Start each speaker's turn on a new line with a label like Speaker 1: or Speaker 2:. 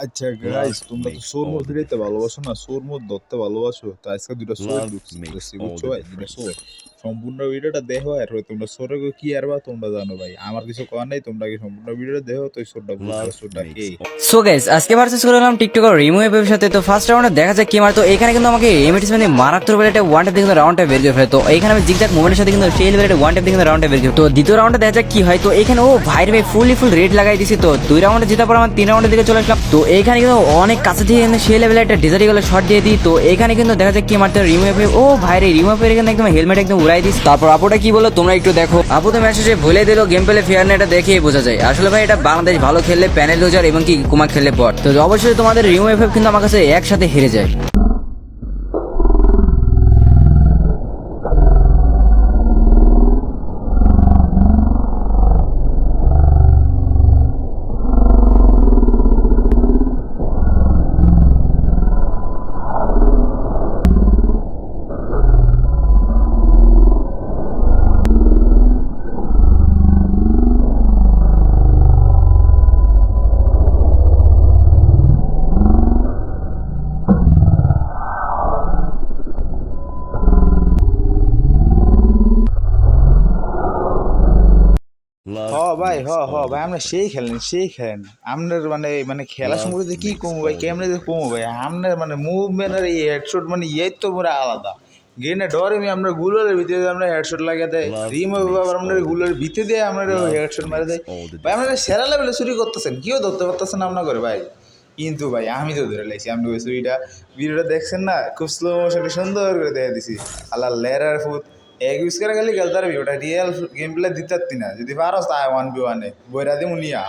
Speaker 1: আচ্ছা guys,
Speaker 2: Love
Speaker 1: তোমরা তো
Speaker 2: makes
Speaker 1: সোর
Speaker 2: all
Speaker 1: মোড
Speaker 2: the
Speaker 1: দিতে
Speaker 2: difference.
Speaker 1: ভালোবাসো না, সোর মোড ধরতে ভালোবাসো। তো আজকে দুইটা সোর
Speaker 2: Love
Speaker 1: ধরছি,
Speaker 2: makes all
Speaker 1: বুঝছো
Speaker 2: the
Speaker 1: ভাই? দুইটা সোর।
Speaker 2: difference.
Speaker 1: সম্পূর্ণ ভিডিওটা দেখো আর তোমরা সোরে কি আরবা তোমরা জানো ভাই। আমার কিছু করার নাই, তোমরা কি সম্পূর্ণ ভিডিওটা দেখো তো সোরটা বুঝবা
Speaker 2: Love
Speaker 1: সোরটা কে।
Speaker 2: makes all
Speaker 3: সো গাইস আজকে ভার্সেস করে এলাম টিকটকার রিমু এর সাথে। তো ফার্স্ট রাউন্ডে দেখা যাক কি মার। তো এখানে কিন্তু আমাকে এমএটিস মানে মারাত্মক লেভেলের একটা ওয়ান ট্যাপ দেখে রাউন্ডটা বের করে ফেলে। তো এখানে আমি জিগজাগ মোমেন্টের সাথে কিন্তু সেই লেভেলের ওয়ান ট্যাপ দেখে রাউন্ডটা বের করি। তো দ্বিতীয় রাউন্ডে দেখা যাক কি হয়। তো এখানে ও ভাইরে ভাই ফুল রেড লাগাই দিছি। তো দুই রাউন্ডে জেতার পর আমার তিন রাউন্ডের দিকে চলে আসলাম। তো এখানে কিন্তু অনেক কাছে থেকে কিন্তু সেই লেভেলের একটা ডিজার্টিক্যাল শট দিয়ে দিই। তো এখানে কিন্তু দেখা যাক কি মারতে রিমু এফ। ও ভাইরে রিমু এফ এখানে একদম হেলমেট একদম উড়াই দিস। তারপর আপুটা কি বলো তোমরা একটু দেখো। আপু তো মেসেজে ভুলে দিল গেম প্লে ফেয়ার না, এটা দেখেই বোঝা যায়। আসলে ভাই এটা বাংলাদেশ ভালো খেললে প্যানেল লুজার এবং কি কুমা খেললে বট। তো অবশ্যই তোমাদের রিমু এফ কিন্তু আমার কাছে একসাথে হেরে যায়।
Speaker 1: হ
Speaker 2: Love
Speaker 1: ভাই, হ
Speaker 2: makes
Speaker 1: হ
Speaker 2: all the
Speaker 1: ভাই, আমরা
Speaker 2: difference.
Speaker 1: সেই খেলেন আপনার মানে মানে খেলা
Speaker 2: Love
Speaker 1: সম্পর্কে কি
Speaker 2: makes
Speaker 1: কমু ভাই,
Speaker 2: all the
Speaker 1: কেমনে যে
Speaker 2: difference.
Speaker 1: কমু ভাই, আপনার মানে মুভমেন্ট আর এই হেডশট মানে এই তো পুরো আলাদা। গেনে ডরে আমি আপনার গুলোর ভিতরে আমরা হেডশট লাগিয়ে দেয়,
Speaker 2: Love
Speaker 1: রিমুভ
Speaker 2: makes
Speaker 1: আপনার
Speaker 2: all the
Speaker 1: গুলোর ভিতরে
Speaker 2: difference.
Speaker 1: দিয়ে আপনার
Speaker 2: Love
Speaker 1: হেডশট মারে
Speaker 2: makes
Speaker 1: দেয়।
Speaker 2: all the
Speaker 1: ভাই আপনারা
Speaker 2: difference.
Speaker 1: সেরা লেভেলে চুরি করতেছেন, কেউ ধরতে পারতেছেন আপনার করে ভাই। কিন্তু ভাই আমি তো ধরে লাইছি, আপনি ওই চুরিটা ভিডিওটা দেখছেন না, খুব স্লো মোশনে সুন্দর করে দেখে দিছি। আল্লাহ লেরার ফুট এক ইউজ করে গেলে গেল তার ওটা রিয়েল গেম প্লে দিতে না, যদি পারো তাই 1v1 বইরা দিয়ে মুনিয়া।